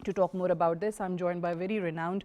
To talk more about this, I'm joined by a very renowned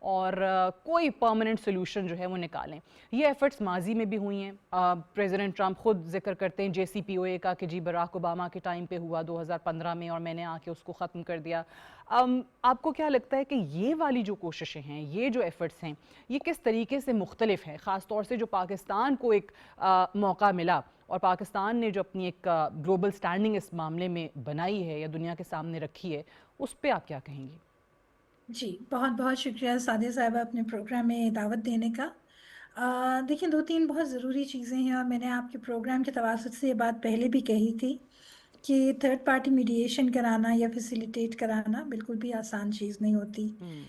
اور کوئی permanent solution جو ہے وہ نکالیں. یہ ایفرٹس ماضی میں بھی ہوئی ہیں. پریزیڈنٹ ٹرمپ خود ذکر کرتے ہیں JCPOA کا کہ جی براک اوباما کے ٹائم پہ ہوا 2015 میں اور میں نے آ کے اس کو ختم کر دیا. آپ کو کیا لگتا ہے کہ یہ والی جو کوششیں ہیں, یہ جو ایفرٹس ہیں, یہ کس طریقے سے مختلف ہیں, خاص طور سے جو پاکستان کو ایک موقع ملا اور پاکستان نے جو اپنی ایک گلوبل سٹینڈنگ اس معاملے میں بنائی ہے یا دنیا کے سامنے رکھی ہے, اس پہ آپ کیا کہیں گی؟ جی بہت بہت شکریہ سعدیہ صاحبہ اپنے پروگرام میں دعوت دینے کا. دیکھیں 2-3 بہت ضروری چیزیں ہیں اور میں نے آپ کے پروگرام کے تواسط سے یہ بات پہلے بھی کہی تھی کہ تھرڈ پارٹی میڈیشن کرانا یا فیسیلیٹیٹ کرانا بالکل بھی آسان چیز نہیں ہوتی.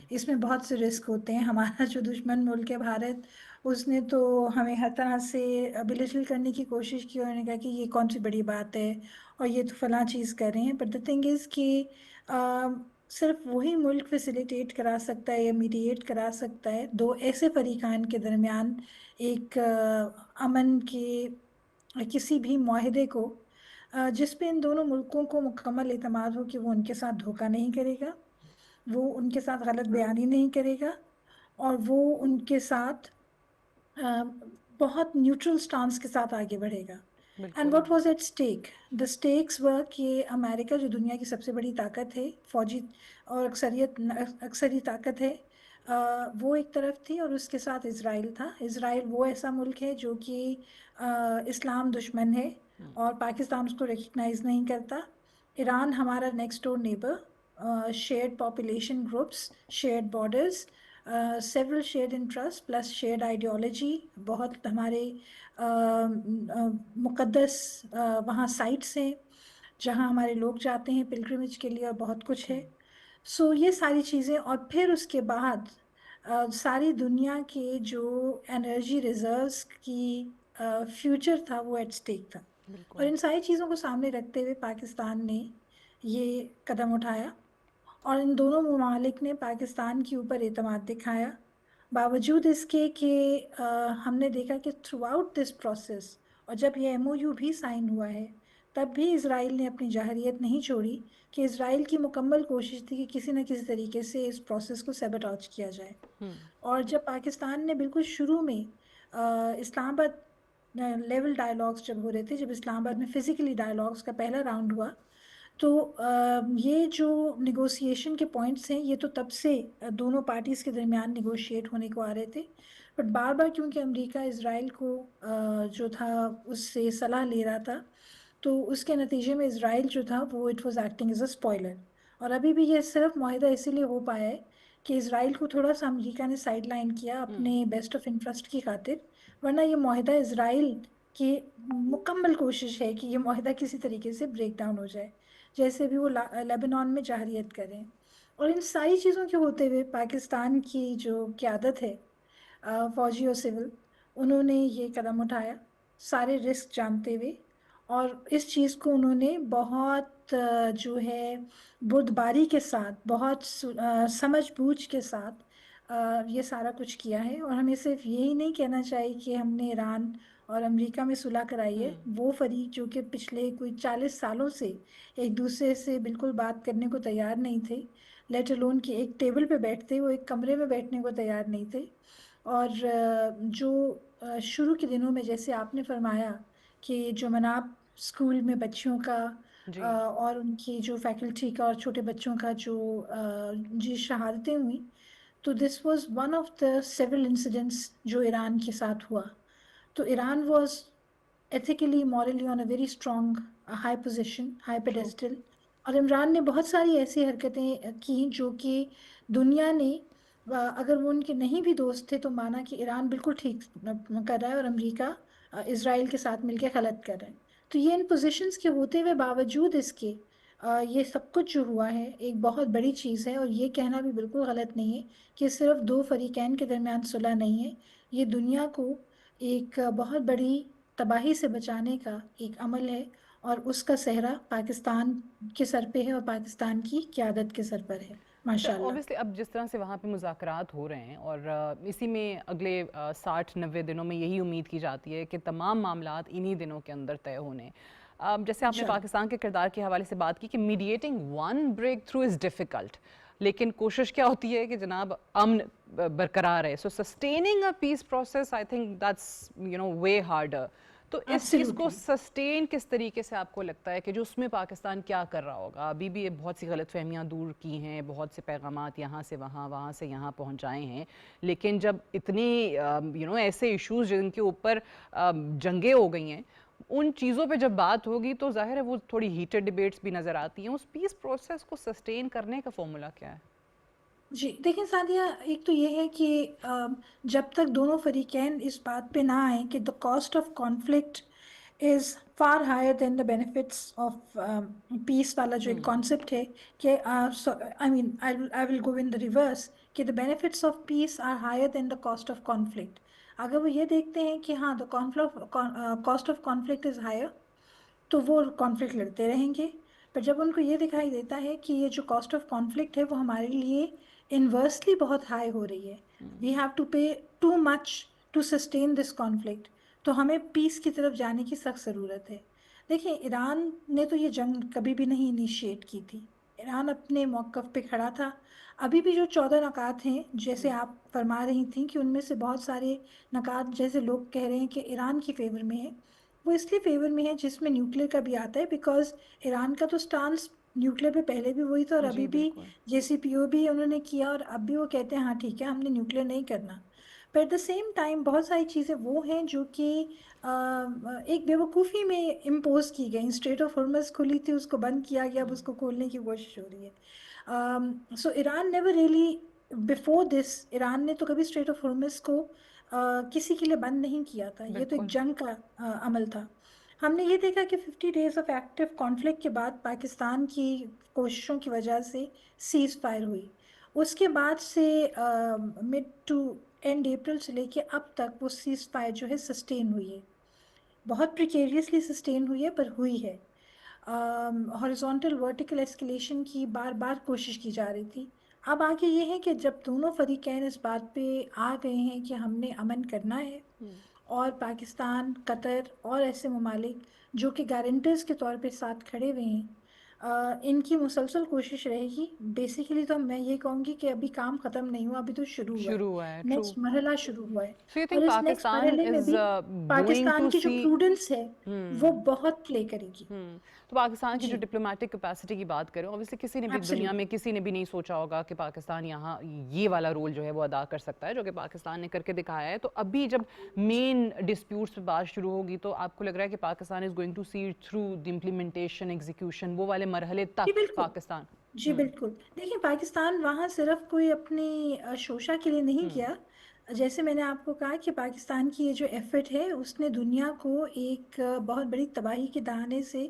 اس میں بہت سے رسک ہوتے ہیں. ہمارا جو دشمن ملک ہے بھارت, اس نے تو ہمیں ہر طرح سے بلٹل کرنے کی کوشش کی اور نے کہا کہ یہ کون سی بڑی بات ہے اور یہ تو فلاں چیز کر رہے ہیں. بٹ دا تھنگ از کہ صرف وہی ملک فیسیلیٹیٹ کرا سکتا ہے یا میڈیٹ کرا سکتا ہے دو ایسے فریقان کے درمیان ایک امن کے کسی بھی معاہدے کو جس پہ ان دونوں ملکوں کو مکمل اعتماد ہو کہ وہ ان کے ساتھ دھوکہ نہیں کرے گا, وہ ان کے ساتھ غلط بیانی نہیں کرے گا, اور وہ ان کے ساتھ بہت نیوٹرل سٹانس کے ساتھ آگے بڑھے گا. اینڈ بالکل. What was at stake? The stakes were کہ امریکہ جو دنیا کی سب سے بڑی طاقت ہے, فوجی اور اکثری طاقت ہے, وہ ایک طرف تھی, اور اس کے ساتھ اسرائیل تھا. اسرائیل وہ ایسا ملک ہے جو کہ اسلام دشمن ہے اور پاکستان اس کو ریکگنائز نہیں کرتا. ایران ہمارا next door neighbour, shared population groups, shared borders, several shared interests plus shared ideology. بہت ہمارے مقدس وہاں سائٹس ہیں جہاں ہمارے لوگ جاتے ہیں پلگرمیج کے لیے, اور بہت کچھ ہے. سو یہ ساری چیزیں, اور پھر اس کے بعد ساری دنیا کے جو انرجی ریزروز کی فیوچر تھا وہ ایٹ اسٹیک تھا. اور بالکل. ان ساری چیزوں کو سامنے رکھتے ہوئے پاکستان نے یہ قدم اٹھایا, اور ان دونوں ممالک نے پاکستان کے اوپر اعتماد دکھایا, باوجود اس کے کہ ہم نے دیکھا کہ تھرو آؤٹ دس پروسیس, اور جب یہ MOU بھی سائن ہوا ہے تب بھی اسرائیل نے اپنی جاہریت نہیں چھوڑی کہ اسرائیل کی مکمل کوشش تھی کہ کسی نہ کسی طریقے سے اس پروسیس کو سیبوٹیج کیا جائے. اور جب پاکستان نے بالکل شروع میں اسلام آباد لیول ڈائلاگس جب ہو رہے تھے, جب اسلام آباد میں فزیکلی ڈائلاگس کا پہلا راؤنڈ ہوا, تو یہ جو نیگوسیشن کے پوائنٹس ہیں یہ تو تب سے دونوں پارٹیز کے درمیان نیگوشیٹ ہونے کو آ رہے تھے. بٹ بار بار کیونکہ امریکہ اسرائیل کو جو تھا اس سے صلاح لے رہا تھا, تو اس کے نتیجے میں اسرائیل جو تھا وہ it was acting as a spoiler. اور ابھی بھی یہ صرف معاہدہ اسی لیے ہو پایا ہے کہ اسرائیل کو تھوڑا سا امریکہ نے سائڈ لائن کیا اپنے بیسٹ آف انٹرسٹ کی خاطر, ورنہ یہ معاہدہ اسرائیل کی مکمل کوشش ہے کہ یہ معاہدہ کسی طریقے سے بریک ڈاؤن ہو جائے, جیسے بھی وہ لیبنان میں جاہریت کریں. اور ان ساری چیزوں کے ہوتے ہوئے پاکستان کی جو قیادت ہے فوجی اور سول, انہوں نے یہ قدم اٹھایا سارے رسک جانتے ہوئے, اور اس چیز کو انہوں نے بہت جو ہے بردباری کے ساتھ, بہت سمجھ بوجھ کے ساتھ یہ سارا کچھ کیا ہے. اور ہمیں صرف یہی نہیں کہنا چاہیے کہ ہم نے ایران اور امریکہ میں صلح کرائی ہے, وہ فریق جو کہ پچھلے کوئی 40 سالوں سے ایک دوسرے سے بالکل بات کرنے کو تیار نہیں تھے, لیٹ الون کہ ایک ٹیبل پہ بیٹھتے, وہ ایک کمرے میں بیٹھنے کو تیار نہیں تھے. اور جو شروع کے دنوں میں جیسے آپ نے فرمایا کہ جو مناب اسکول میں بچیوں کا جی. اور ان کی جو فیکلٹی کا اور چھوٹے بچوں کا جو جی شہادتیں ہوئیں, تو this was one of the several incidents جو ایران کے ساتھ ہوا. تو Iran was ethically morally on a very strong high position, high true. Pedestal. اور عمران نے بہت ساری ایسی حرکتیں کی جو کہ دنیا نے, اگر وہ ان کے نہیں بھی دوست تھے, تو مانا کہ ایران بالکل ٹھیک کر رہا ہے اور امریکہ اسرائیل کے ساتھ مل کے غلط کر رہے ہیں. تو یہ ان پوزیشنز کے ہوتے ہوئے باوجود اس کے یہ سب کچھ جو ہوا ہے ایک بہت بڑی چیز ہے, اور یہ کہنا بھی بالکل غلط نہیں ہے کہ صرف دو فریقین کے درمیان صلح نہیں ہے, یہ دنیا کو ایک بہت بڑی تباہی سے بچانے کا ایک عمل ہے, اور اس کا صحرا پاکستان کے سر پہ ہے اور پاکستان کی قیادت کے سر پر ہے اچھا, ماشاءاللہ. اوبیسلی اب جس طرح سے وہاں پہ مذاکرات ہو رہے ہیں اور اسی میں اگلے 60-90 دنوں میں یہی امید کی جاتی ہے کہ تمام معاملات انہی دنوں کے اندر طے ہونے. جیسے آپ نے انشاءاللہ. پاکستان کے کردار کے حوالے سے بات کی کہ mediating one break through is difficult, لیکن کوشش کیا ہوتی ہے کہ جناب امن برقرار ہے. So sustaining a peace process I think that's way harder. تو اس چیز کو Absolutely. سسٹین کس طریقے سے آپ کو لگتا ہے کہ جو اس میں پاکستان کیا کر رہا ہوگا؟ ابھی بھی بہت سی غلط فہمیاں دور کی ہیں، بہت سے پیغامات یہاں سے وہاں، وہاں سے یہاں پہنچائے ہیں، لیکن جب اتنی ایسے ایشوز جن کے اوپر جنگیں ہو گئی ہیں، ان چیزوں پہ جب بات ہوگی تو ظاہر ہے وہ تھوڑی ہیٹڈ ڈیبیٹس بھی نظر آتی ہیں. اس پیس پروسیس کو سسٹین کرنے کا فارمولا کیا ہے؟ جی دیکھیں سعدیہ، ایک تو یہ ہے کہ جب تک دونوں فریقین اس بات پہ نہ آئیں کہ the cost of conflict is far higher than the benefits of peace والا جو ایک کانسیپٹ ہے کہ I mean I will go in the reverse کہ the benefits of peace are higher than the cost of conflict. اگر وہ یہ دیکھتے ہیں کہ ہاں the cost of conflict is higher تو وہ کانفلکٹ لڑتے رہیں گے. پر جب ان کو یہ دکھائی دیتا ہے کہ یہ جو کاسٹ آف کانفلکٹ ہے وہ ہمارے لیے انورسلی بہت ہائی ہو رہی ہے، we have to pay too much to sustain this conflict, تو ہمیں پیس کی طرف جانے کی سخت ضرورت ہے. دیکھیں ایران نے تو یہ جنگ کبھی بھی نہیں انیشیٹ کی تھی، ایران اپنے موقف پہ کھڑا تھا. ابھی بھی جو 14 نکات ہیں جیسے آپ فرما رہی تھیں کہ ان میں سے بہت سارے نکات جیسے لوگ کہہ رہے ہیں کہ ایران کی فیور میں ہے، وہ اس لیے فیور میں ہے جس میں نیوکلیر کا بھی آتا ہے، بیکاز ایران کا تو سٹانس نیوکلیر پہ پہلے بھی وہی تھا اور ابھی جی بھی بالکل. جے سی پی او بھی انہوں نے کیا اور اب بھی وہ کہتے ہیں ہاں ٹھیک ہے ہم نے نیوکلیر نہیں کرنا. پر ایٹ دا سیم ٹائم بہت ساری چیزیں وہ ہیں جو کہ ایک بیوقوفی میں امپوز کی گئی. اسٹریٹ آف ہارمز کھلی تھی، اس کو بند کیا گیا، اب اس کو کھولنے کی کوشش ہو رہی ہے. So Iran never really before this, Iran نے تو کبھی اسٹریٹ آف ہارمز کو کسی کے لیے بند نہیں کیا تھا، یہ تو ایک بالکل. جنگ کا عمل تھا. ہم نے یہ دیکھا کہ 50 days آف ایکٹیو کانفلکٹ کے بعد پاکستان کی کوششوں کی وجہ سے سیز فائر ہوئی. اس کے بعد سے مڈ ٹو اینڈ اپریل سے لے کے اب تک وہ سیز فائر جو ہے سسٹین ہوئی ہے، بہت پریکیریسلی سسٹین ہوئی ہے پر ہوئی ہے. ہاریزونٹل ورٹیکل ایسکیلیشن کی بار بار کوشش کی جا رہی تھی. اب آگے یہ ہے کہ جب دونوں فریقین اس بات پہ آ گئے ہیں کہ ہم نے امن کرنا ہے اور پاکستان، قطر اور ایسے ممالک جو کہ گارنٹرز کے طور پہ ساتھ کھڑے ہوئے ہیں، ان کی مسلسل کوشش رہے گی. بیسیکلی تو میں یہ کہوں گی کہ ابھی کام ختم نہیں ہوا، ابھی تو شروع ہوا ہے، شروع ہوا ہے. ٹرو. نیکسٹ مرحلہ شروع ہوا ہے. سو یو اور تھنک اس نیکسٹ پاکستان مرحلے میں از بھی گوئنگ پاکستان ٹو کی جو سی. پروڈنس ہے وہ بہت پلے کرے گی. تو پاکستان کی جو جی ڈپلومیٹک کیپیسٹی کی بات کریں، obviously کسی نے بھی دنیا میں ایبسلیوٹلی. کسی نے بھی نہیں سوچا ہوگا کہ پاکستان یہاں یہ والا رول جو ہے وہ ادا کر سکتا ہے جو کہ پاکستان نے کر کے دکھایا ہے. تو ابھی جب مین ڈسپیوٹس پہ بات شروع ہوگی تو آپ کو لگ رہا ہے کہ Pakistan is going to see through the implementation, execution, وہ والے مرحلے جی تک بالکل. پاکستان. جی بالکل. دیکھیں پاکستان وہاں صرف کوئی اپنی شوشا کے لیے نہیں گیا. جیسے میں نے آپ کو کہا کہ پاکستان کی یہ جو ایفرٹ ہے اس نے دنیا کو ایک بہت بڑی تباہی کے دہانے سے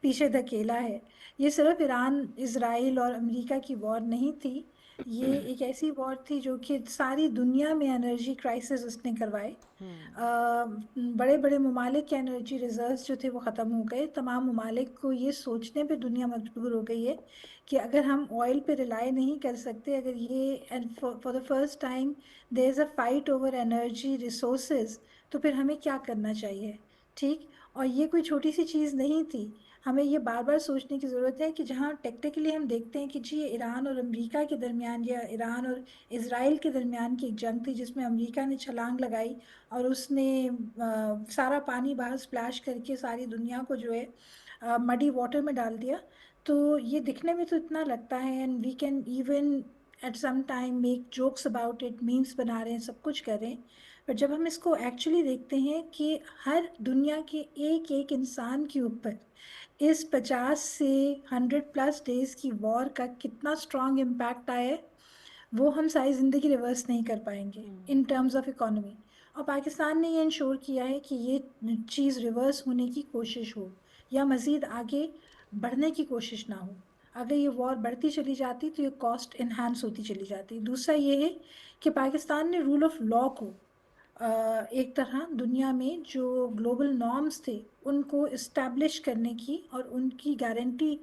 پیچھے دھکیلا ہے. یہ صرف ایران، اسرائیل اور امریکہ کی وار نہیں تھی، یہ ایک ایسی وار تھی جو کہ ساری دنیا میں انرجی کرائسس اس نے کروائے. بڑے بڑے ممالک کے انرجی ریزروز جو تھے وہ ختم ہو گئے. تمام ممالک کو یہ سوچنے پہ دنیا مجبور ہو گئی ہے کہ اگر ہم آئل پہ ریلائی نہیں کر سکتے، اگر یہ for the first time there is a fight over energy resources, تو پھر ہمیں کیا کرنا چاہیے. ٹھیک، اور یہ کوئی چھوٹی سی چیز نہیں تھی. ہمیں یہ بار بار سوچنے کی ضرورت ہے کہ جہاں ٹیکنیکلی ہم دیکھتے ہیں کہ جی ایران اور امریکہ کے درمیان یا ایران اور اسرائیل کے درمیان کی ایک جنگ تھی جس میں امریکہ نے چھلانگ لگائی اور اس نے سارا پانی باہر سپلیش کر کے ساری دنیا کو جو ہے مڈی واٹر میں ڈال دیا. تو یہ دکھنے میں تو اتنا لگتا ہے and we can even at some time make jokes about it, memes بنا رہے ہیں، سب کچھ کر رہے ہیں. پر جب ہم اس کو ایکچولی دیکھتے ہیں کہ ہر دنیا کے ایک ایک انسان کے اوپر اس 50 سے 100+ ڈیز کی وار کا کتنا اسٹرانگ امپیکٹ آیا ہے، وہ ہم ساری زندگی ریورس نہیں کر پائیں گے ان ٹرمز آف اکانومی. اور پاکستان نے یہ انشور کیا ہے کہ یہ چیز ریورس ہونے کی کوشش ہو یا مزید آگے بڑھنے کی کوشش نہ ہو. اگر یہ وار بڑھتی چلی جاتی تو یہ کاسٹ انہانس ہوتی چلی جاتی. دوسرا یہ ہے کہ پاکستان نے رول آف لاء کو ایک طرح دنیا میں جو گلوبل نارمز تھے ان کو اسٹیبلش کرنے کی اور ان کی گارنٹی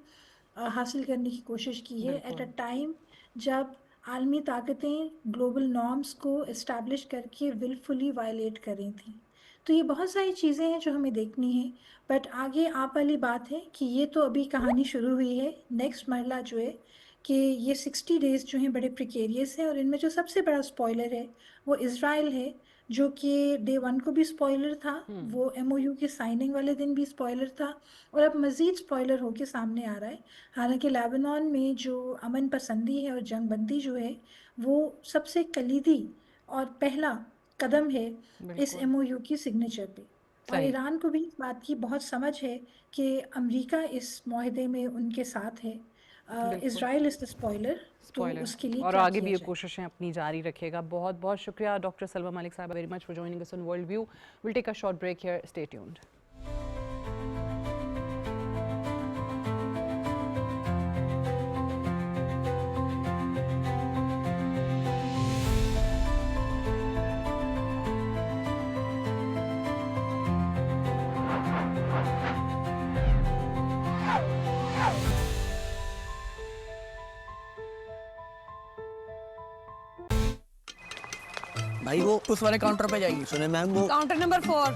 حاصل کرنے کی کوشش کی ہے ایٹ بالکل. اے ٹائم جب عالمی طاقتیں گلوبل نارمز کو اسٹیبلش کر کے ولفلی وائلیٹ کر رہی تھیں. تو یہ بہت ساری چیزیں ہیں جو ہمیں دیکھنی ہیں. بٹ آگے آپ والی بات ہے کہ یہ تو ابھی کہانی شروع ہوئی ہے. نیکسٹ مرحلہ جو ہے کہ یہ 60 ڈیز جو ہیں بڑے پریکیریس ہیں، اور ان میں جو سب سے بڑا اسپوائلر ہے وہ اسرائیل ہے، جو کہ ڈے 1 کو بھی اسپوائلر تھا، وہ MOU کی سائننگ والے دن بھی اسپوائلر تھا، اور اب مزید اسپوائلر ہو کے سامنے آ رہا ہے۔ حالانکہ لیبنان میں جو امن پسندی ہے اور جنگ بندی جو ہے وہ سب سے کلیدی اور پہلا قدم ہے اس MOU کی سگنیچر پہ، اور ایران کو بھی اس بات کی بہت سمجھ ہے کہ امریکہ اس معاہدے میں ان کے ساتھ ہے، اسرائیل از دا اسپوائلر، تو اس کے لیے اور کیا آگے کیا بھی یہ جائے۔ کوششیں اپنی جاری رکھے گا۔ بہت بہت شکریہ ڈاکٹر سلوہ ملک صاحبہ، very much for joining us on World View. We'll take a short break here. Stay tuned. بھائی وہ اس والے کاؤنٹر پہ جائیے، سنے میم وہ کاؤنٹر نمبر 4۔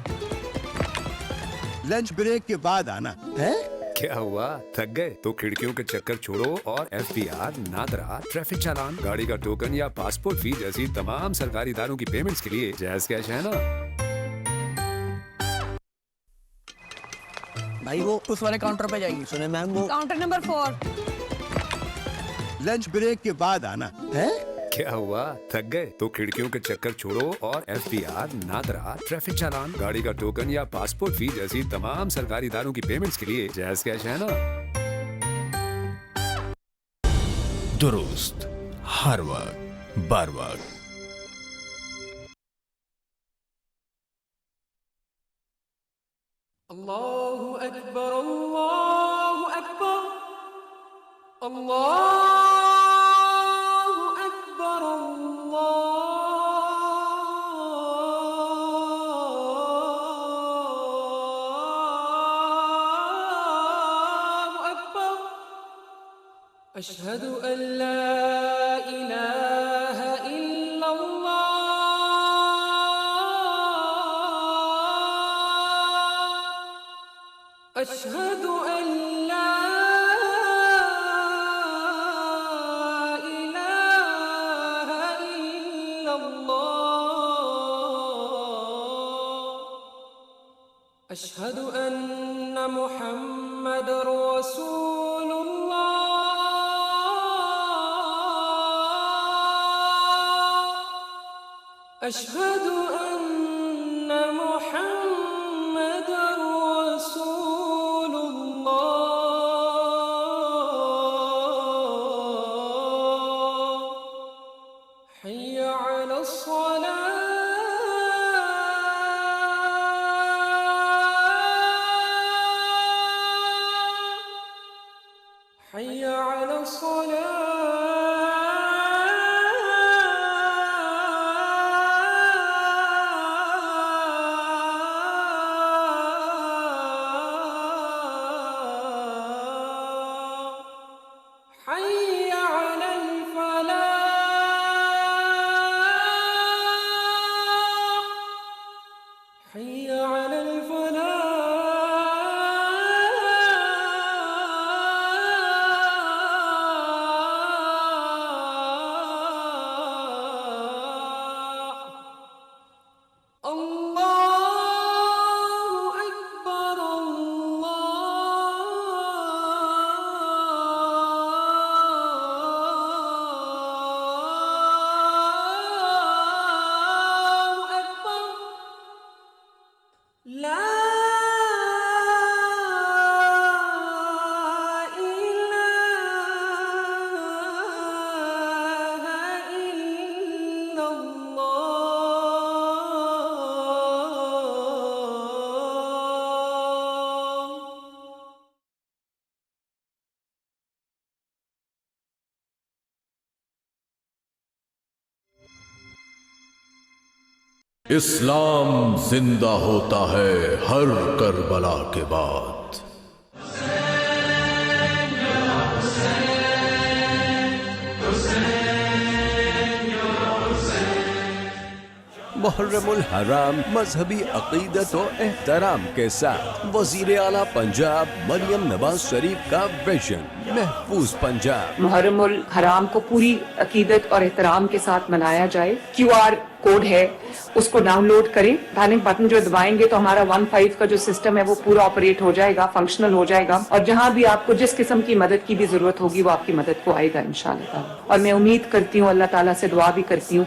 لنچ بریک کے بعد آنا ہے۔ کیا ہوا، تھک گئے تو کھڑکیوں کے چکر چھوڑو اور FBR، نادرا، ٹریفک چالان، گاڑی کا ٹوکن یا پاسپورٹ فی جیسی تمام سرکاری اداروں کی پیمنٹس کے لیے جیز کیش ہے نا۔ بھائی وہ اس والے کاؤنٹر پہ جائیے، سنے میم وہ کاؤنٹر نمبر 4۔ لنچ بریک کے بعد آنا ہے۔ کیا ہوا، تھک گئے تو کھڑکیوں کے چکر چھوڑو اور FBR، نادرا، ٹریفک چالان، گاڑی کا ٹوکن یا پاسپورٹ فی جیسی تمام سرکاری اداروں کی پیمنٹس کے لیے جیز کیش ہے نا۔ درست، ہر وقت، بر وقت۔ اللہ اکبر، اللہ اکبر، اللہ اکبر، اللہ اکبر، اشہد ان لا الہ الا اللہ، اشہد ان لا الہ الا اللہ، اشہد ان محمد رسول اللہ، اشہد ان محمد رسول اللہ، حی علی الصلاة، حی علی الصلاة، حی علی الفلاح، حی علی الفلاح، اللہ اکبر، اللہ اکبر، لا الہ الا اللہ۔ اسلام زندہ ہوتا ہے ہر کربلا کے بعد۔ محرم الحرام مذہبی عقیدت و احترام کے ساتھ وزیر اعلیٰ پنجاب مریم نواز شریف کا ویژن محفوظ پنجاب۔ محرم الحرام کو پوری عقیدت اور احترام کے ساتھ منایا جائے۔ QR کوڈ ہے، اس کو ڈاؤن لوڈ کریں، پینک بٹن جو دبائیں گے تو ہمارا 15 کا جو سسٹم ہے وہ پورا آپریٹ ہو جائے گا، فنکشنل ہو جائے گا، اور جہاں بھی آپ کو جس قسم کی مدد کی بھی ضرورت ہوگی وہ آپ کی مدد کو آئے گا انشاءاللہ تعالی۔ اور میں امید کرتی ہوں، اللہ تعالیٰ سے دعا بھی کرتی ہوں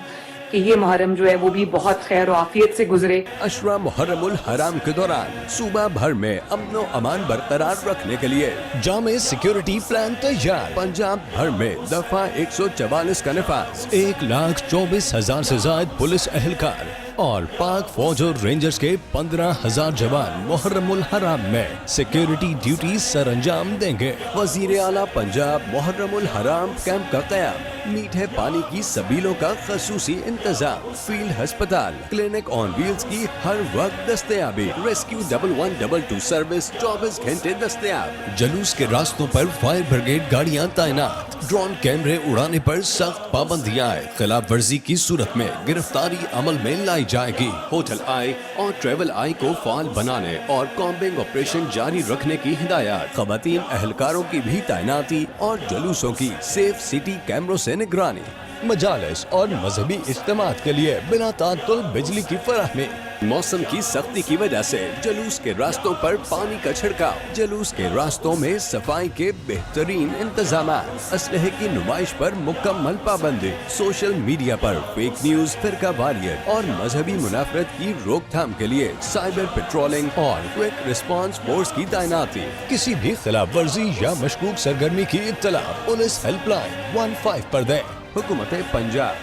کہ یہ محرم جو ہے وہ بھی بہت خیر و عافیت سے گزرے۔ عشرہ محرم الحرام کے دوران صوبہ بھر میں امن و امان برقرار رکھنے کے لیے جامع سیکیورٹی پلان تیار۔ پنجاب بھر میں دفعہ 144 کا نفاذ، 1,24,000 سے زائد پولیس اہلکار اور پاک فوج اور رینجرز کے 15,000 جوان محرم الحرام میں سیکیورٹی ڈیوٹی سر انجام دیں گے۔ وزیر اعلیٰ پنجاب محرم الحرام کیمپ کا قیام، میٹھے پانی کی سبیلوں کا خصوصی انتظام، فیلڈ ہسپتال، کلینک آن ویلز کی ہر وقت دستیابی، ریسکیو 1112 سروس 24 گھنٹے دستیاب، جلوس کے راستوں پر فائر بریگیڈ گاڑیاں تعینات، ڈرون کیمرے اڑانے پر سخت پابندیاں، خلاف ورزی کی صورت میں گرفتاری عمل میں لائی جائے گی۔ ہوٹل آئی اور ٹریول آئی کو فعال بنانے اور کامبنگ آپریشن جاری رکھنے کی ہدایات، خواتین اہلکاروں کی بھی تعیناتی اور جلوسوں کی سیف سٹی کیمروں سے نگرانی، مجالس اور مذہبی اجتماعات کے لیے بلا تعطل بجلی کی فراہمی۔ موسم کی سختی کی وجہ سے جلوس کے راستوں پر پانی کا چھڑکاؤ، جلوس کے راستوں میں صفائی کے بہترین انتظامات، اسلحے کی نمائش پر مکمل پابندی، سوشل میڈیا پر فیک نیوز، فرقہ واریت اور مذہبی منافرت کی روک تھام کے لیے سائبر پیٹرولنگ اور کوئک رسپانس فورس کی تعیناتی۔ کسی بھی خلاف ورزی یا مشکوک سرگرمی کی اطلاع پولیس ہیلپ لائن 15 پر دیں۔ حکومت پنجاب۔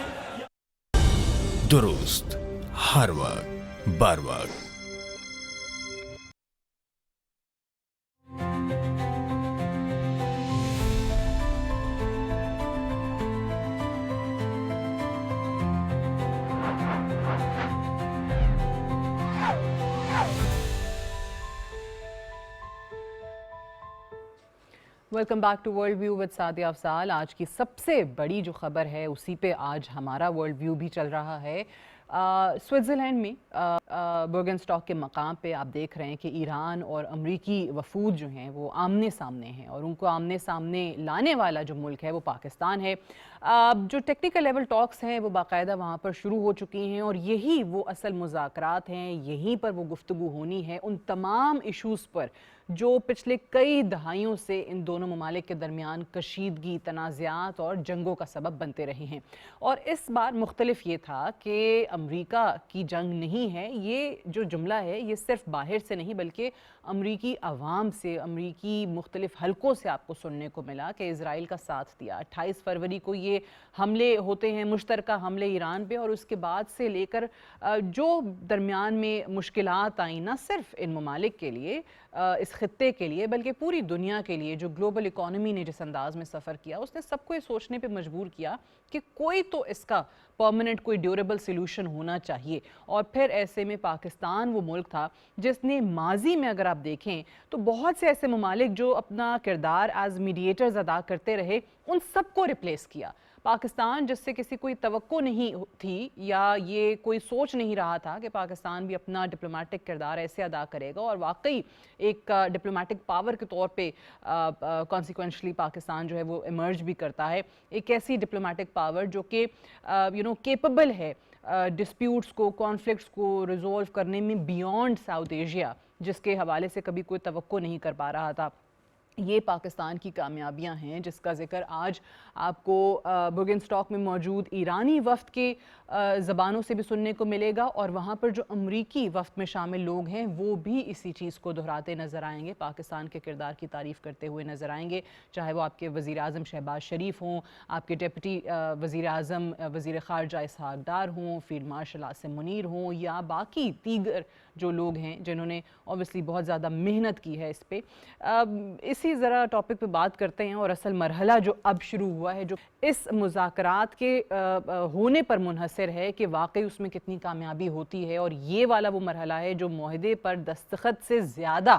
درست ہر وقت بر وقت۔ Welcome back to World View with Sadia Afzal. آج کی سب سے بڑی جو خبر ہے اسی پہ آج ہمارا ورلڈ ویو بھی چل رہا ہے۔ سوئٹزرلینڈ میں برگنسٹاک کے مقام پہ آپ دیکھ رہے ہیں کہ ایران اور امریکی وفود جو ہیں وہ آمنے سامنے ہیں، اور ان کو آمنے سامنے لانے والا جو ملک ہے وہ پاکستان ہے۔ جو ٹیکنیکل لیول ٹاکس ہیں وہ باقاعدہ وہاں پر شروع ہو چکی ہیں، اور یہی وہ اصل مذاکرات ہیں، یہیں پر وہ گفتگو ہونی ہے ان تمام ایشوز پر جو پچھلے کئی دہائیوں سے ان دونوں ممالک کے درمیان کشیدگی، تنازعات اور جنگوں کا سبب بنتے رہے ہیں۔ اور اس بار مختلف یہ تھا کہ امریکہ کی جنگ نہیں ہے، یہ جو جملہ ہے یہ صرف باہر سے نہیں بلکہ امریکی عوام سے، امریکی مختلف حلقوں سے آپ کو سننے کو ملا کہ اسرائیل کا ساتھ دیا۔ 28 فروری کو یہ حملے ہوتے ہیں، مشترکہ حملے ایران پہ، اور اس کے بعد سے لے کر جو درمیان میں مشکلات آئیں نہ صرف ان ممالک کے لیے، اس خطے کے لیے، بلکہ پوری دنیا کے لیے، جو گلوبل اکانومی نے جس انداز میں سفر کیا، اس نے سب کو یہ سوچنے پہ مجبور کیا کہ کوئی تو اس کا پرماننٹ، کوئی ڈیوریبل سلوشن ہونا چاہیے۔ اور پھر ایسے میں پاکستان وہ ملک تھا جس نے ماضی میں اگر آپ دیکھیں تو بہت سے ایسے ممالک جو اپنا کردار ایز میڈیٹرز ادا کرتے رہے، ان سب کو ریپلیس کیا۔ پاکستان جس سے کسی کوئی توقع نہیں تھی یا یہ کوئی سوچ نہیں رہا تھا کہ پاکستان بھی اپنا ڈپلومیٹک کردار ایسے ادا کرے گا، اور واقعی ایک ڈپلومیٹک پاور کے طور پہ کانسیکوینشلی پاکستان جو ہے وہ ایمرج بھی کرتا ہے، ایک ایسی ڈپلومیٹک پاور جو کہ کیپبل ہے ڈسپیوٹس کو، کانفلکٹس کو ریزولو کرنے میں بیونڈ ساؤتھ ایشیا، جس کے حوالے سے کبھی کوئی توقع نہیں کر پا رہا تھا۔ یہ پاکستان کی کامیابیاں ہیں جس کا ذکر آج آپ کو برگنسٹاک میں موجود ایرانی وفد کے زبانوں سے بھی سننے کو ملے گا، اور وہاں پر جو امریکی وفد میں شامل لوگ ہیں وہ بھی اسی چیز کو دہراتے نظر آئیں گے، پاکستان کے کردار کی تعریف کرتے ہوئے نظر آئیں گے، چاہے وہ آپ کے وزیر اعظم شہباز شریف ہوں، آپ کے ڈپٹی وزیر اعظم وزیر خارجہ اسحاق ڈار ہوں، فیلڈ مارشل عاصم منیر ہوں، یا باقی دیگر جو لوگ ہیں جنہوں نے اوبیسلی بہت زیادہ محنت کی ہے اس پہ۔ اسی ذرا ٹاپک پہ بات کرتے ہیں، اور اصل مرحلہ جو اب شروع ہوا ہے، جو اس مذاکرات کے ہونے پر منحصر ہے کہ واقعی اس میں کتنی کامیابی ہوتی ہے، اور یہ والا وہ مرحلہ ہے جو معاہدے پر دستخط سے زیادہ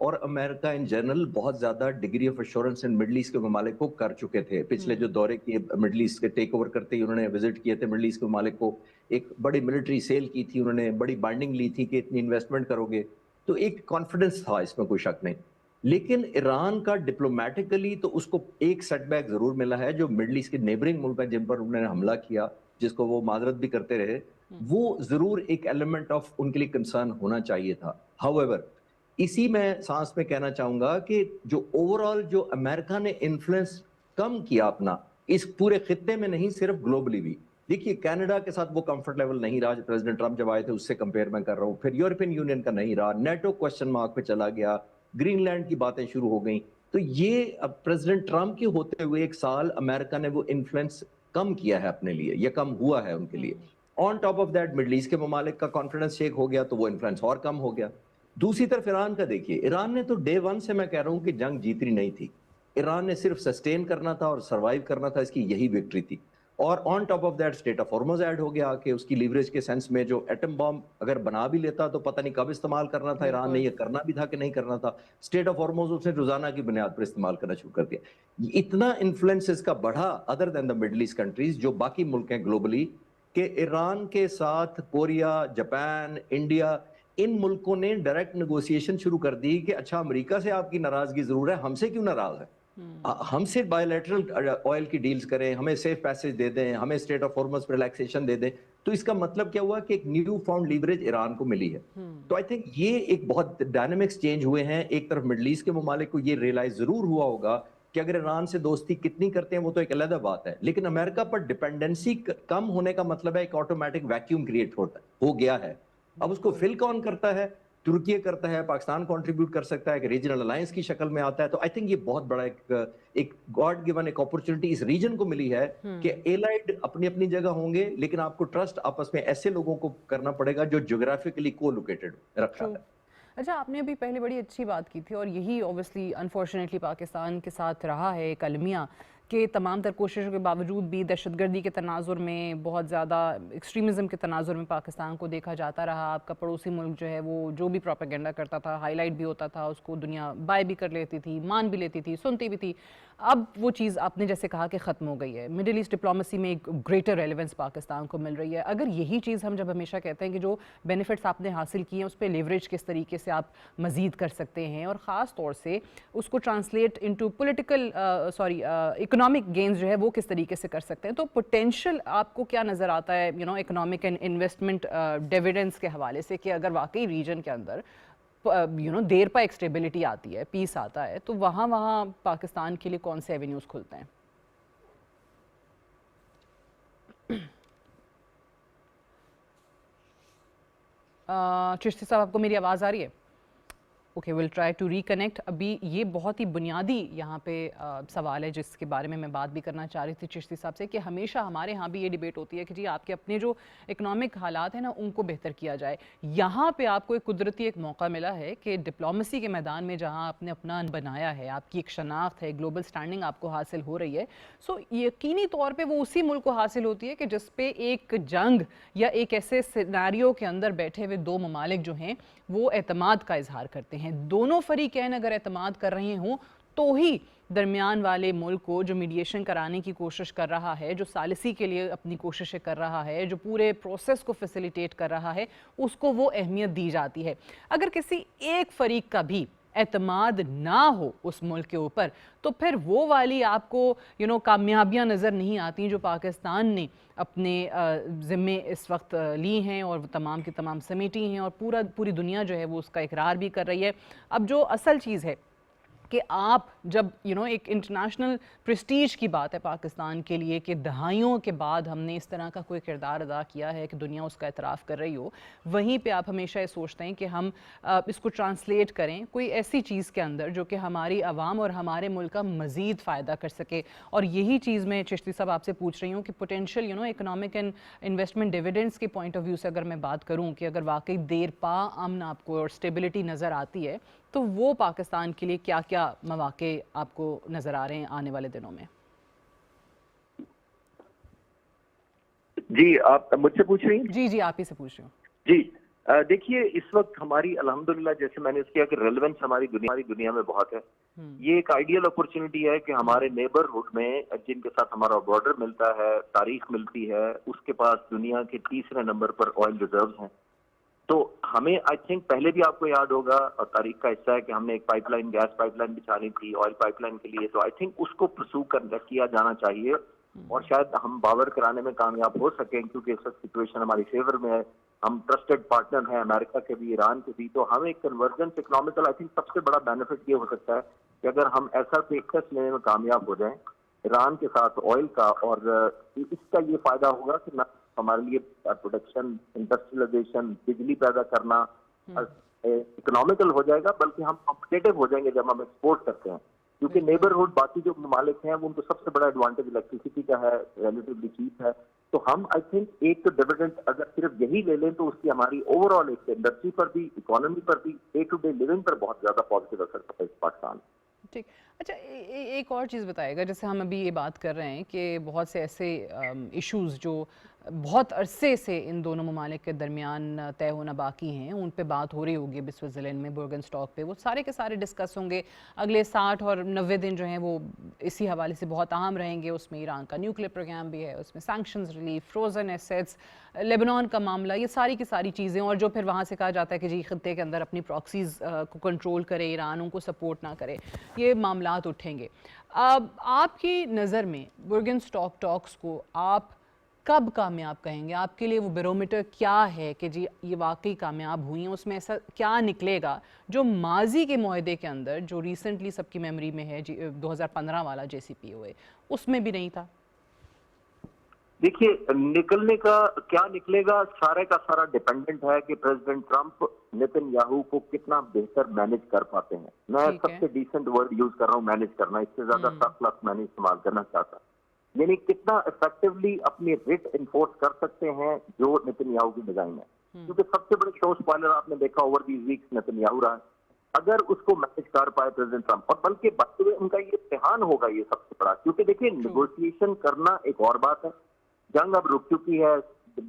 اور امریکہ ان جنرل بہت زیادہ degree of assurance in Middle East کے ممالک کو کر چکے تھے. پچھلے جو دورے کیے مڈل ایسٹ کے ٹیک اوور کرتے ہی انہوں نے وزٹ کیے تھے مڈل ایسٹ کے ممالک کو, ایک بڑی ملٹری سیل کی تھی انہوں نے, بڑی بانڈنگ لی تھی کہ اتنی انویسٹمنٹ کرو گے, تو ایک کانفیڈنس تھا, اس میں کوئی شک نہیں. لیکن ایران کا ڈپلومیٹیکلی تو اس کو ایک سیٹ بیک ضرور ملا ہے, جو مڈل ایسٹ کے نیبرنگ ملک ہیں جن پر انہوں نے حملہ کیا, جس کو وہ معذرت بھی کرتے رہے, وہ ضرور ایک ایلیمنٹ آف ان کے لیے کنسرن ہونا چاہیے تھا. However, اسی میں سانس میں کہنا چاہوں گا کہ جو اوور آل جو امریکہ نے انفلوئنس کم کیا اپنا اس پورے خطے میں نہیں, صرف گلوبلی بھی. دیکھیے کینیڈا کے ساتھ وہ کمفرٹ لیول نہیں رہا, پریزیڈنٹ ٹرمپ جب آئے تھے اس سے کمپیئر میں کر رہا ہوں. پھر یورپین یونین کا نہیں رہا, نیٹو کوسچن مارک پہ چلا گیا, گرین لینڈ کی باتیں شروع ہو گئیں. تو یہ اب پریزیڈنٹ ٹرمپ کے ہوتے ہوئے ایک سال امریکہ نے وہ انفلوئنس کم کیا ہے اپنے لیے, یا کم ہوا ہے ان کے لیے. On top of that Middle East کے ممالک کا کانفیڈنس شیک ہو گیا تو وہ انفلوئنس اور کم ہو گیا. دوسری طرف ایران کا دیکھیے, ایران نے تو ڈے ون سے میں کہہ رہا ہوں کہ جنگ جیتنی نہیں تھی, ایران نے صرف سسٹین کرنا تھا اور سروائیو کرنا تھا, اس کی یہی وکٹری تھی. اور on top of that state of harms add ہو گیا کہ اس کی لیوریج کے سینس میں جو ایٹم بام اگر بنا بھی لیتا تو پتہ نہیں کب استعمال کرنا تھا ایران نے, یہ کرنا بھی تھا کہ نہیں کرنا تھا. اسٹیٹ آف ہارمز اس نے روزانہ کی بنیاد پر استعمال کرنا شروع کر دیا. اتنا انفلوئنس اس کا بڑھا other than the Middle East countries جو باقی ملک ہیں گلوبلی, کہ ایران کے ساتھ کوریا, جاپان, انڈیا, ان ملکوں نے ڈائریکٹ نیگوسیشن شروع کر دی کہ اچھا امریکہ سے آپ کی ناراضگی ضرور ہے, ہم سے کیوں ناراض ہے, ہم سے بائیلیٹرل آئل کی ڈیلز کریں, ہمیں سیف پیسج دے دیں, ہمیں state of harms per relaxation دے دیں. تو اس کا مطلب کیا ہوا کہ ایک نیو فاؤنڈ لیوریج ایران کو ملی ہے. تو آئی تھنک یہ ایک بہت ڈائنامکس چینج ہوئے ہیں. ایک طرف مڈل ایسٹ کے ممالک کو یہ ریئلائز ضرور ہوا ہوگا کہ اگر ایران سے دوستی کتنی کرتے ہیں وہ تو ایک علیحدہ بات ہے, لیکن امریکہ پر ڈپینڈنسی کم ہونے کا مطلب ہے ایک آٹومیٹک ویکیوم کریٹ ہو گیا ہے. اب اس کو فل کون کرتا ہے, ترکی کرتا ہے, پاکستان کنٹریبیوٹ کر سکتا ہے کہ ریجنل الائنس کی شکل میں آتا ہے. تو آئی تھنک یہ بہت بڑا ایک گاڈ گیون ایک اپرچونٹی اس ریجن کو ملی ہے کہ ایلائڈ اپنی اپنی جگہ ہوں گے, لیکن آپ کو ٹرسٹ آپس میں ایسے لوگوں کو کرنا پڑے گا جو جغرافیکلی کو لوکیٹڈ رکھا ہے. اچھا, آپ نے ابھی پہلے بڑی اچھی بات کی تھی, اور یہی اوبویسلی انفارچونیٹلی پاکستان کے ساتھ رہا ہے ایک المیہ, کہ تمام تر کوششوں کے باوجود بھی دہشت گردی کے تناظر میں, بہت زیادہ ایکسٹریمزم کے تناظر میں پاکستان کو دیکھا جاتا رہا. آپ کا پڑوسی ملک جو ہے وہ جو بھی پروپیگنڈا کرتا تھا, ہائی لائٹ بھی ہوتا تھا, اس کو دنیا بائی بھی کر لیتی تھی, مان بھی لیتی تھی, سنتی بھی تھی. اب وہ چیز آپ نے جیسے کہا کہ ختم ہو گئی ہے. مڈل ایسٹ ڈپلومیسی میں ایک گریٹر ریلیونس پاکستان کو مل رہی ہے. اگر یہی چیز ہم جب ہمیشہ کہتے ہیں کہ جو بینیفٹس آپ نے حاصل کیے ہیں اس پہ لیوریج کس طریقے سے آپ مزید کر سکتے ہیں, اور خاص طور سے اس کو translate into political economic gains جو ہے وہ کس طریقے سے کر سکتے ہیں, تو پوٹینشیل آپ کو کیا نظر آتا ہے اکنامک اینڈ انویسٹمنٹ ڈیویڈنڈس کے حوالے سے, کہ اگر واقعی ریجن کے اندر دیر پا ایک اسٹیبلٹی آتی ہے, پیس آتا ہے, تو وہاں پاکستان کے لیے کون سے ایونیوز کھلتے ہیں؟ چشتی صاحب, آپ کو میری آواز آ رہی ہے؟ Okay, we'll try to reconnect. ابھی یہ بہت ہی بنیادی یہاں پہ سوال ہے جس کے بارے میں بات بھی کرنا چاہ رہی تھی چشتی صاحب سے, کہ ہمیشہ ہمارے ہاں بھی یہ ڈیبیٹ ہوتی ہے کہ جی آپ کے اپنے جو اکنامک حالات ہیں نا ان کو بہتر کیا جائے. یہاں پہ آپ کو ایک قدرتی ایک موقع ملا ہے کہ ڈپلومیسی کے میدان میں جہاں آپ نے اپنا بنایا ہے, آپ کی ایک شناخت ہے, گلوبل سٹینڈنگ آپ کو حاصل ہو رہی ہے, سو یقینی طور پہ وہ اسی ملک کو حاصل ہوتی ہے کہ جس پہ ایک جنگ یا ایک ایسے سیناریو کے اندر بیٹھے ہوئے دو ممالک جو ہیں وہ اعتماد کا اظہار کرتے ہیں. دونوں فریقین اگر اعتماد کر رہے ہوں تو ہی درمیان والے ملک کو جو میڈیشن کرانے کی کوشش کر رہا ہے, جو ثالثی کے لیے اپنی کوششیں کر رہا ہے, جو پورے پروسیس کو فیسیلیٹیٹ کر رہا ہے, اس کو وہ اہمیت دی جاتی ہے. اگر کسی ایک فریق کا بھی اعتماد نہ ہو اس ملک کے اوپر تو پھر وہ والی آپ کو کامیابیاں نظر نہیں آتی جو پاکستان نے اپنے ذمے اس وقت لی ہیں اور تمام کی تمام سمیٹی ہیں, اور پوری دنیا جو ہے وہ اس کا اقرار بھی کر رہی ہے. اب جو اصل چیز ہے کہ آپ جب ایک انٹرنیشنل پریسٹیج کی بات ہے پاکستان کے لیے کہ دہائیوں کے بعد ہم نے اس طرح کا کوئی کردار ادا کیا ہے کہ دنیا اس کا اعتراف کر رہی ہو, وہیں پہ آپ ہمیشہ یہ سوچتے ہیں کہ ہم اس کو ٹرانسلیٹ کریں کوئی ایسی چیز کے اندر جو کہ ہماری عوام اور ہمارے ملک کا مزید فائدہ کر سکے. اور یہی چیز میں چشتی صاحب آپ سے پوچھ رہی ہوں کہ potential economic and investment dividends کے پوائنٹ آف ویو سے اگر میں بات کروں کہ اگر واقعی دیر پا امن آپ کو اور اسٹیبلٹی نظر آتی ہے تو وہ پاکستان کے لیے کیا کیا مواقع آپ کو نظر آ رہے ہیں آنے والے دنوں میں؟ جی آپ مجھ سے پوچھ رہی ہیں؟ جی آپ ہی سے پوچھ رہی ہوں. جی دیکھیے اس وقت ہماری الحمدللہ جیسے میں نے اس کیا کہ ریلیونس ہماری دنیا میں بہت ہے. یہ ایک آئیڈیل اپرچونٹی ہے کہ ہمارے نیبرہڈ میں جن کے ساتھ ہمارا بارڈر ملتا ہے, تاریخ ملتی ہے, اس کے پاس دنیا کے تیسرے نمبر پر آئل ریزروز ہیں. تو ہمیں آئی تھنک پہلے بھی آپ کو یاد ہوگا اور تاریخ کا حصہ ہے کہ ہم نے ایک pipeline, gas pipeline بچھانی تھی آئل پائپ لائن کے لیے. تو آئی تھنک اس کو پرسو کیا جانا چاہیے اور شاید ہم باور کرانے میں کامیاب ہو سکیں کیونکہ اس وقت سچویشن ہماری فیور میں ہے. ہم ٹرسٹڈ پارٹنر ہیں امریکہ کے بھی, ایران کے بھی. تو ہمیں ایک کنورجنس اکنامیکل آئی تھنک سب سے بڑا بینیفٹ یہ ہو سکتا ہے کہ اگر ہم ایسا پیکس لینے میں کامیاب ہو جائیں ایران کے ساتھ آئل کا, اور اس کا یہ فائدہ ہوگا کہ نہ ہمارے لیے پروڈکشن, انڈسٹریلائزیشن, بجلی پیدا کرنا اکنامیکل ہو جائے گا, بلکہ ہم کمپٹیٹو ہو جائیں گے جب ہم ایکسپورٹ کرتے ہیں. کیونکہ نیبرہڈ باقی جو ممالک ہیں وہ ان کو سب سے بڑا ایڈوانٹیج الیکٹریسٹی کا ہے, ریلیٹیولی چیپ ہے. تو ہم آئی تھنک ایک تو ڈیویڈنڈ اگر صرف یہی لے لیں تو اس کی ہماری اوور آل ایک انڈسٹری پر بھی, اکانومی پر بھی, ڈے ٹو ڈے لیونگ پر بہت زیادہ پازیٹیو اثر پڑتا ہے پاکستان. ٹھیک. اچھا ایک اور چیز بتائے گا, جیسے ہم ابھی یہ بات کر رہے ہیں کہ بہت سے ایسے ایشوز جو بہت عرصے سے ان دونوں ممالک کے درمیان طے ہونا باقی ہیں, ان پہ بات ہو رہی ہوگی ابھی سوئٹزرلینڈ میں برگن اسٹاک پہ, وہ سارے کے سارے ڈسکس ہوں گے. اگلے 60 اور 90 دن جو ہیں وہ اسی حوالے سے بہت اہم رہیں گے. اس میں ایران کا نیوکلیئر پروگرام بھی ہے, اس میں sanctions relief, frozen assets, Lebanon کا معاملہ, یہ ساری کی ساری چیزیں, اور جو پھر وہاں سے کہا جاتا ہے کہ جی خطے کے اندر اپنی پراکسیز کو کنٹرول کرے ایران, ان کو سپورٹ نہ کرے, یہ معاملات اٹھیں گے. آپ کی نظر میں برگن اسٹاک ٹاکس کو آپ کب کامیاب کہیں گے؟ آپ کے لیے وہ بیرومیٹر کیا ہے کہ جی یہ واقعی کامیاب ہوئی ہیں؟ اس میں ایسا کیا نکلے گا جو ماضی کے معاہدے کے اندر, جو ریسنٹلی سب کی میموری میں ہے 2015 والا JCPOA, اس میں بھی نہیں تھا؟ دیکھیے نکلنے کا کیا نکلے گا سارے کا سارا ڈیپینڈنٹ ہے کہ پریزیڈنٹ ٹرمپ نیتن یاہو کو کتنا بہتر مینج کر پاتے ہیں. میں سب سے ڈیسنٹ ورڈ یوز کر رہا ہوں مینج کرنا, اس سے زیادہ سخت لفظ میں نہیں استعمال کرنا چاہتا. یعنی کتنا افیکٹولی اپنی ریٹ انفورس کر سکتے ہیں جو نیتن یاہو کی ڈیزائن ہے. کیونکہ سب سے بڑے شو اسپوائلر آپ نے دیکھا over these weeks Netanyahu رہا. اگر اس کو مینج کر پائے پریزیڈنٹ ٹرمپ, اور بلکہ بڑھتے ہوئے ان کا یہ امتحان ہوگا یہ سب سے بڑا, کیونکہ دیکھیے نیگوشیشن کرنا ایک اور بات ہے, جنگ اب رک چکی ہے,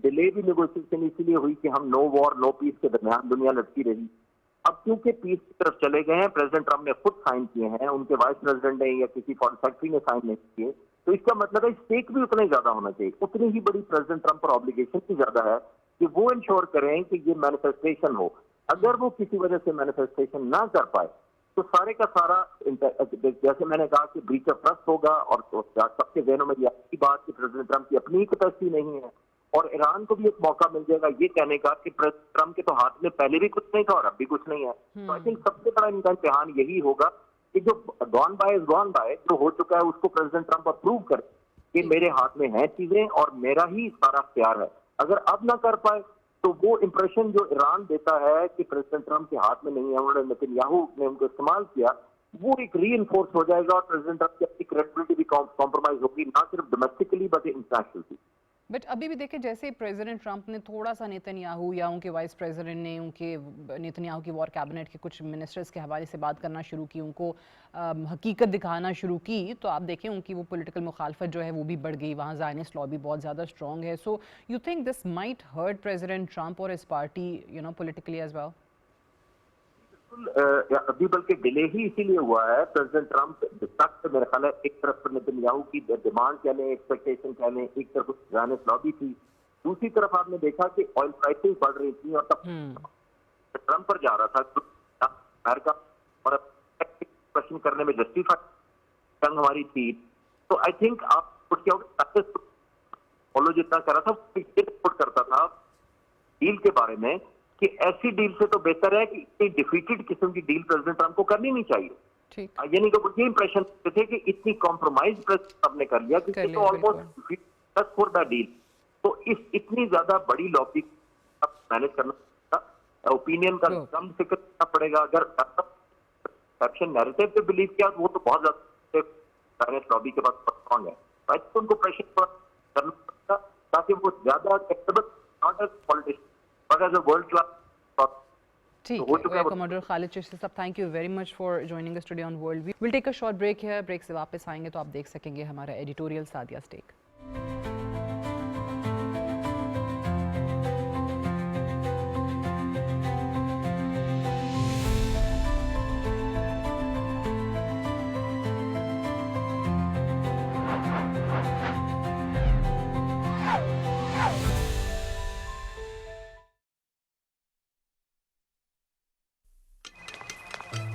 ڈیلے بھی نیگوشیشن اسی لیے ہوئی کہ ہم نو وار نو پیس کے درمیان دنیا لڑتی رہی. اب کیونکہ پیس کی طرف چلے گئے ہیں, پریزیڈنٹ ٹرمپ نے خود سائن کیے ہیں, ان کے وائس پریزیڈنٹ نے یا کسی فارن سیکرٹری نے سائن نہیں کیے, تو اس کا مطلب ہے اسٹیک بھی اتنا ہی زیادہ ہونا چاہیے. اتنی ہی بڑی پریزیڈنٹ ٹرمپ پر آبلیگیشن بھی زیادہ ہے کہ وہ انشور کریں کہ یہ مینیفیسٹیشن ہو. اگر وہ کسی وجہ سے مینیفیسٹیشن نہ کر پائے تو سارے کا سارا, جیسے میں نے کہا کہ بریچ آف ٹرسٹ ہوگا, اور سب کے ذہنوں میں یہ اچھی بات کہ پریزیڈنٹ ٹرمپ کی اپنی کیپیسٹی نہیں ہے, اور ایران کو بھی ایک موقع مل جائے گا یہ کہنے کا کہ پریزیڈنٹ ٹرمپ کے تو ہاتھ میں پہلے بھی کچھ نہیں تھا اور اب بھی کچھ نہیں ہے. تو آئی تھنک سب سے بڑا ان کا امتحان یہی ہوگا کہ جو گون بائے جو ہو چکا ہے اس کو پریزیڈنٹ ٹرمپ اپروو کرے کہ میرے ہاتھ میں ہیں چیزیں اور میرا ہی سارا اختیار ہے. اگر اب نہ کر پائے تو وہ امپریشن جو ایران دیتا ہے کہ پریزیڈنٹ ٹرمپ کے ہاتھ میں نہیں ہے, انہوں نے نیتن یاہو نے ان کو استعمال کیا, وہ ایک ری انفورس ہو جائے گا اور پریزیڈنٹ ٹرمپ کی اپنی کریڈیبلٹی بھی کمپرومائز ہوگی, نہ صرف ڈومیسٹکلی بلکہ انٹرنیشنلی. بٹ ابھی بھی دیکھیں جیسے پریزیڈنٹ ٹرمپ نے تھوڑا سا نیتن یاہو یا ان کے وائس پریزیڈنٹ نے ان کے نیتن یاہو کی وار کیبنٹ کے کچھ منسٹرز کے حوالے سے بات کرنا شروع کی, ان کو حقیقت دکھانا شروع کی, تو آپ دیکھیں ان کی وہ پولیٹیکل مخالفت جو ہے وہ بھی بڑھ گئی. وہاں زائنسٹ لابی بہت زیادہ اسٹرانگ ہے. So you think this might hurt President Trump اور his party politically as well? ابھی بلکہ ڈیلے ہی اسی لیے ہوا ہے. پریزیڈنٹ ٹرمپ تک میرا خیال ہے ایک طرف پر نیتن یاہو کی ڈیمانڈ کہہ لیں, ایکسپیکٹیشن کہہ لیں, ایک طرف زائنسٹ لابی تھی, دوسری طرف آپ نے دیکھا کہ آئل پرائسز بڑھ رہی تھیں اور تب ٹرمپ پر جا رہا تھا امریکہ اور کوشچن کرنے میں جسٹیفائی جنگ ہماری تھی. تو آئی تھنک آپ کیا ہوگا فالو جتنا کر رہا تھا سپورٹ کرتا تھا ڈیل کے بارے میں کہ ایسی ڈیل سے تو بہتر ہے کہ اتنی ڈیفیٹڈ قسم کی ڈیل پریزیڈنٹ ٹرمپ کو کرنی نہیں چاہیے. یعنی کہ یہ امپریشن تھے کہ اتنی کمپرومائز ٹرمپ نے کر لیا کہ تو آلموسٹ فور دا ڈیل. تو اس اتنی زیادہ بڑی لابی مینج کرنا اوپینین کا کم فکر کرنا پڑے گا. اگر ایکشن نیریٹو پہ بلیو کیا وہ تو بہت زیادہ لابی کے پاس اسٹرانگ ہے, ان کو پریشر کرنا پڑے گا تاکہ وہ زیادہ politician world class. Commander Khalid Chishti Sahab, thank you very much for joining us today on World View. We'll take a short break ہے, بریک سے واپس آئیں گے تو آپ دیکھ سکیں گے ہمارا editorial Sadia stack.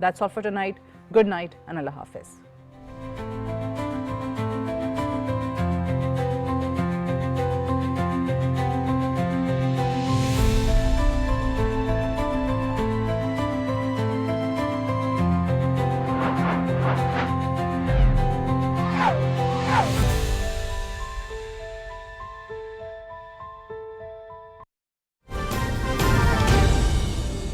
That's all for tonight. Good night and Allah Hafiz.